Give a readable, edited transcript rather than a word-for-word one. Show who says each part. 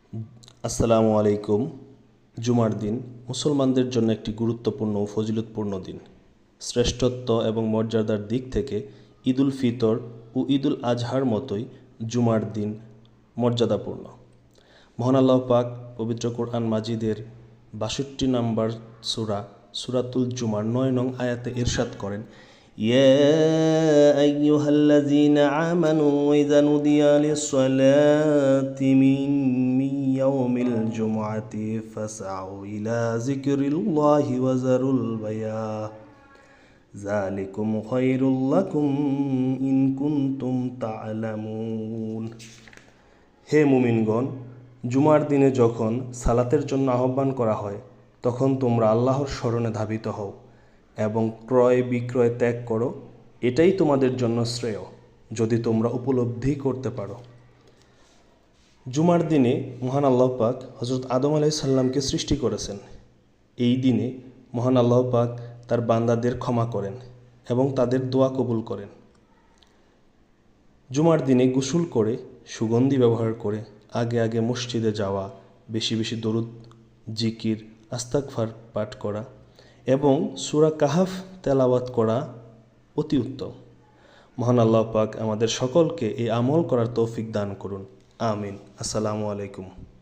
Speaker 1: আসসালামু আলাইকুম। জুমার দিন মুসলমানদের জন্য একটি গুরুত্বপূর্ণ ও ফজিলতপূর্ণ দিন। শ্রেষ্ঠত্ব এবং মর্যাদার দিক থেকে ঈদুল ফিতর ও ঈদুল আজহার মতোই জুমার দিন মর্যাদাপূর্ণ। মহান আল্লাহ পাক পবিত্র কোরআন মাজিদের ৬২ নম্বর সূরাতুল জুমার ৯ নং আয়াতে ইরশাদ করেন, ইয়া আইয়ুহাল্লাযীনা আমানু ইযা নুদিয়া লিস-সালাতি মিন ইয়াউমিল জুমআতি ফাসআউ ইলা যিকরিল্লাহি ওয়া যারুল বায়া যালিকুম খায়রুল লাকুম ইন কুনতুম তা'লামুন। হে মুমিনগণ, জুমার দিনে যখন সালাতের জন্য আহ্বান করা হয় তখন তোমরা আল্লাহর স্মরণে ধাবিত হও এবং ক্রয় বিক্রয় ত্যাগ করো, এটাই তোমাদের জন্য শ্রেয় যদি তোমরা উপলব্ধি করতে পারো। জুমার দিনে মহান আল্লাহ পাক হযরত আদম আলাইহিস সালামকে সৃষ্টি করেছেন। এই দিনে মহান আল্লাহ পাক তার বান্দাদের ক্ষমা করেন এবং তাদের দোয়া কবুল করেন। জুমার দিনে গোসল করে সুগন্ধি ব্যবহার করে আগে আগে মসজিদে যাওয়া, বেশি বেশি দরুদ, জিকির, আস্তাগফার পাঠ করা এবং সূরা কাহাফ তেলাওয়াত করা অতি উত্তম। মহান আল্লাহ পাক আমাদের সকলকে এই আমল করার তৌফিক দান করুন। আমিন। আসসালামু আলাইকুম।